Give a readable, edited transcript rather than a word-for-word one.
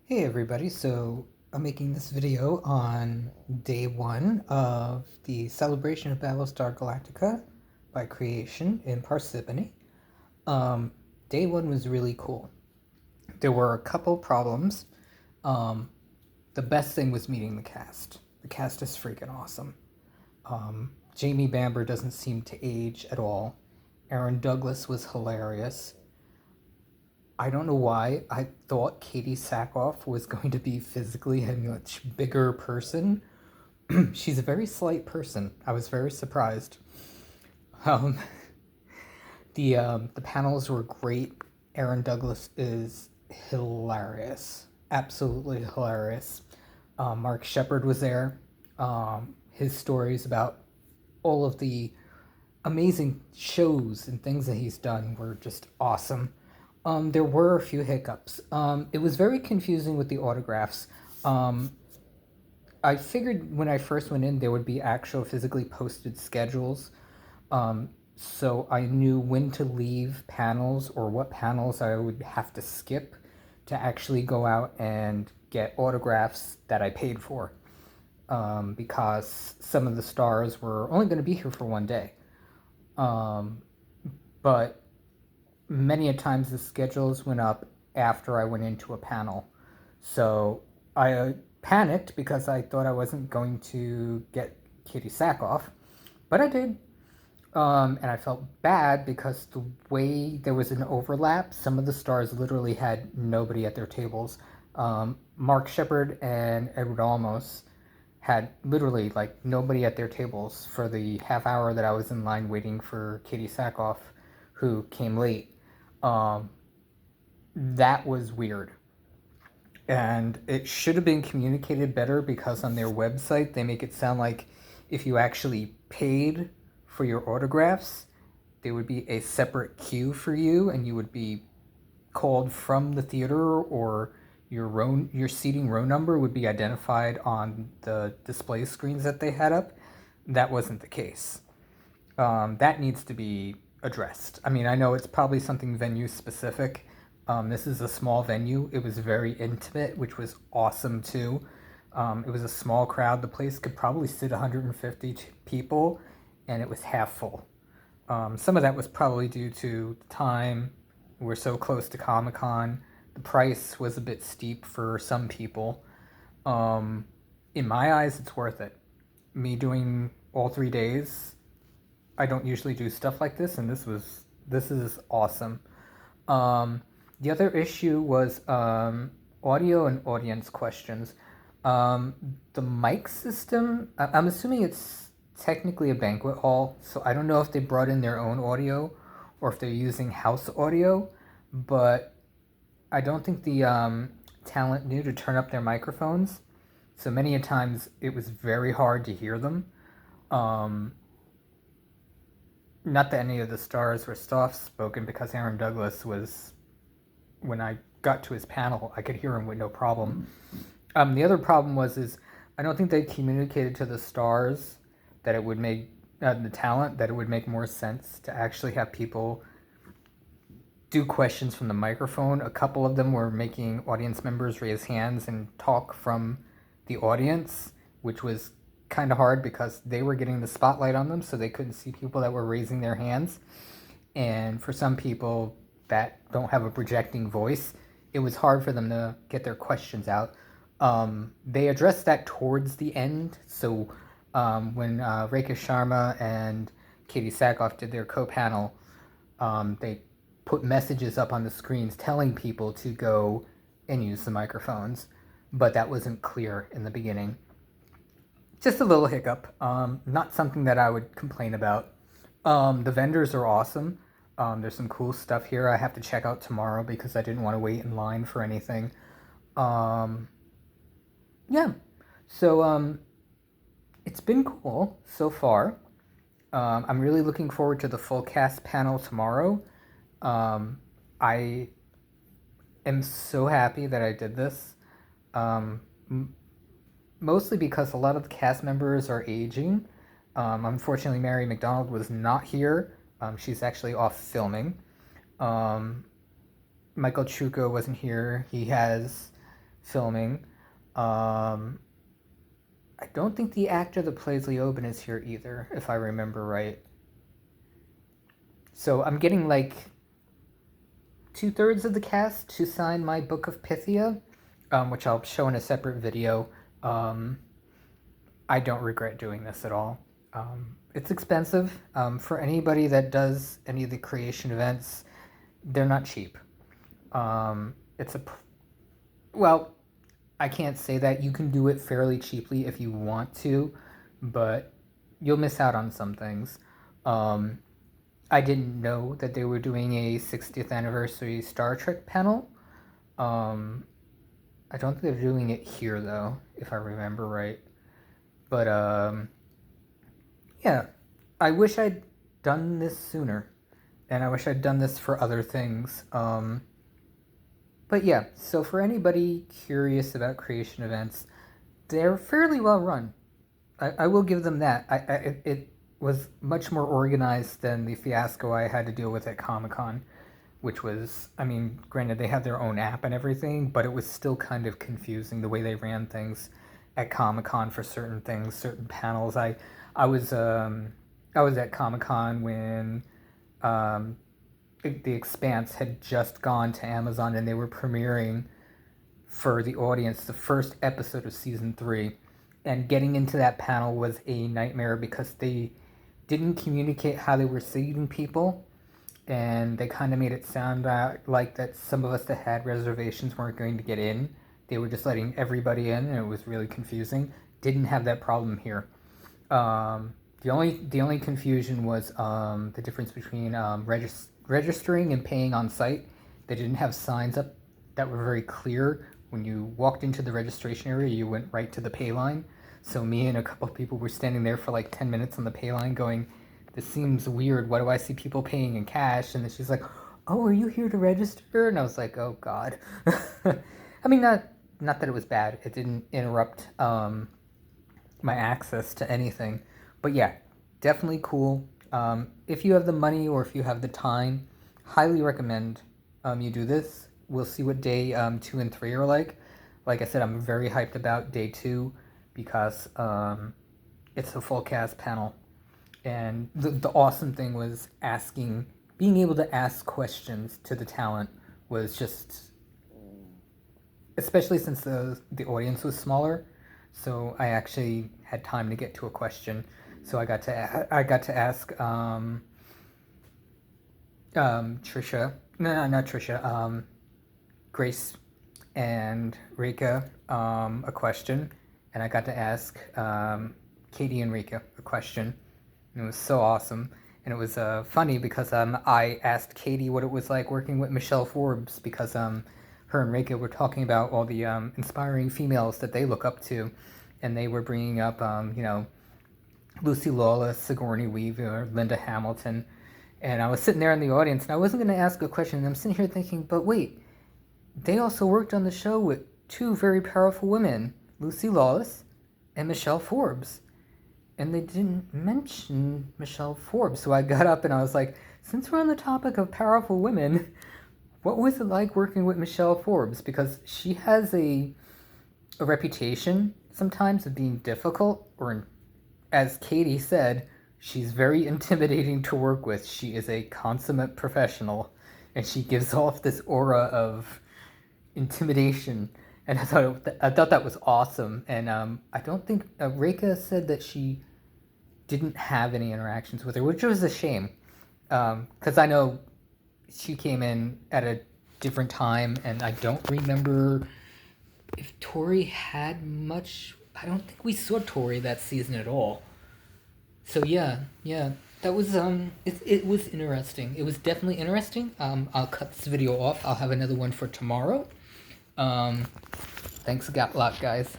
Hey everybody, so I'm making this video on day one of the celebration of Battlestar Galactica by Creation in Parsippany. Um, Day one was really cool. There were a couple problems. Um, the best thing was meeting the cast. The cast is freaking awesome. Jamie Bamber doesn't seem to age at all. Aaron Douglas was hilarious. I don't know why I thought Katie Sackhoff was going to be physically a much bigger person. She's a very slight person. I was very surprised. Um, the panels were great. Aaron Douglas is hilarious, absolutely hilarious. Mark Shepard was there. His stories about all of the amazing shows and things that he's done were just awesome. There were a few hiccups. It was very confusing with the autographs. Um, I figured when I first went in there would be actual physically posted schedules, so I knew when to leave panels or what panels I would have to skip to actually go out and get autographs that I paid for, because some of the stars were only going to be here for one day. Um, but many a times the schedules went up after I went into a panel. So I panicked because I thought I wasn't going to get Katie Sackhoff, but I did. And I felt bad because the way there was an overlap, some of the stars literally had nobody at their tables. Mark Shepard and Edward Olmos had literally like nobody at their tables for the half hour that I was in line waiting for Katie Sackhoff, who came late. Um, that was weird. And it should have been communicated better because on their website they make it sound like if you actually paid for your autographs, there would be a separate queue for you and you would be called from the theater, or your seating row number would be identified on the display screens that they had up. That wasn't the case. That needs to be addressed. I mean, I know it's probably something venue specific. This is a small venue. It was very intimate, which was awesome too. It was a small crowd. The place could probably sit 150 people, and it was half full. Some of that was probably due to the time. We're so close to Comic Con. The price was a bit steep for some people. Um, in my eyes, it's worth it. Me doing all 3 days, I don't usually do stuff like this, and this is awesome. Um, the other issue was audio and audience questions. The mic system, I'm assuming it's technically a banquet hall, so I don't know if they brought in their own audio or if they're using house audio, but I don't think the talent knew to turn up their microphones. So many a times it was very hard to hear them. Um, Not that any of the stars were soft spoken, because Aaron Douglas was, when I got to his panel, I could hear him with no problem. The other problem was is I don't think they communicated to the stars that it would make the talent that it would make more sense to actually have people do questions from the microphone. A couple of them were making audience members raise hands and talk from the audience, which was kind of hard because they were getting the spotlight on them, so they couldn't see people that were raising their hands. And for some people that don't have a projecting voice, it was hard for them to get their questions out. They addressed that towards the end. So when Rekha Sharma and Katie Sackhoff did their co-panel, they put messages up on the screens telling people to go and use the microphones, but that wasn't clear in the beginning. Just a little hiccup. Not something that I would complain about. The vendors are awesome. There's some cool stuff here I have to check out tomorrow because I didn't want to wait in line for anything. Um, yeah, so it's been cool so far. I'm really looking forward to the full cast panel tomorrow. I am so happy that I did this. Um, Mostly because a lot of the cast members are aging. Unfortunately, Mary McDonald was not here. She's actually off filming. Michael Chuko wasn't here. He has filming. I don't think the actor that plays Leoben is here either, if I remember right. So I'm getting like 2/3 of the cast to sign my Book of Pythia, which I'll show in a separate video. I don't regret doing this at all. It's expensive. For anybody that does any of the creation events, they're not cheap. Well, I can't say that. You can do it fairly cheaply if you want to, but you'll miss out on some things. I didn't know that they were doing a 60th anniversary Star Trek panel. I don't think they're doing it here though, if I remember right. But yeah, I wish I'd done this sooner, and I wish I'd done this for other things. But yeah, so for anybody curious about creation events, they're fairly well run. I will give them that. It was much more organized than the fiasco I had to deal with at Comic-Con, which was, I mean, granted they had their own app and everything, but it was still kind of confusing the way they ran things at Comic-Con for certain things, certain panels. I was at Comic-Con when The Expanse had just gone to Amazon, and they were premiering for the audience the first episode of season 3, and getting into that panel was a nightmare because they didn't communicate how they were seating people, and they kind of made it sound like that some of us that had reservations weren't going to get in. They were just letting everybody in, and it was really confusing. Didn't have that problem here. The only confusion was the difference between registering and paying on site. They didn't have signs up that were very clear. When you walked into the registration area, you went right to the pay line. So me and a couple of people were standing there for like 10 minutes on the pay line going, this seems weird. Why do I see people paying in cash? And then she's like, oh, are you here to register? And I was like, oh God. I mean, not that it was bad. It didn't interrupt my access to anything. But yeah, definitely cool. If you have the money or if you have the time, highly recommend you do this. We'll see what day 2 and 3 are like. Like I said, I'm very hyped about day 2 because it's a full cast panel. And the awesome thing was being able to ask questions to the talent was just, especially since the audience was smaller. So I actually had time to get to a question. So I got to ask Trisha, no, not Trisha, Grace and Rika a question, and I got to ask Katie and Rika a question. And it was so awesome, and it was funny because I asked Katie what it was like working with Michelle Forbes, because her and Rika were talking about all the inspiring females that they look up to, and they were bringing up Lucy Lawless, Sigourney Weaver, Linda Hamilton, and I was sitting there in the audience, and I wasn't going to ask a question, and I'm sitting here thinking, but wait, they also worked on the show with 2 very powerful women, Lucy Lawless and Michelle Forbes, and they didn't mention Michelle Forbes. So I got up and I was like, since we're on the topic of powerful women, what was it like working with Michelle Forbes? Because she has a reputation sometimes of being difficult, or as Katie said, she's very intimidating to work with. She is a consummate professional, and she gives off this aura of intimidation. And I thought that was awesome. And I don't think Reka said that she didn't have any interactions with her, which was a shame, because I know she came in at a different time, and I don't remember if Tori had much. I don't think we saw Tori that season at all. So yeah, that was it was interesting. It was definitely interesting. I'll cut this video off. I'll have another one for tomorrow. Thanks a lot, guys.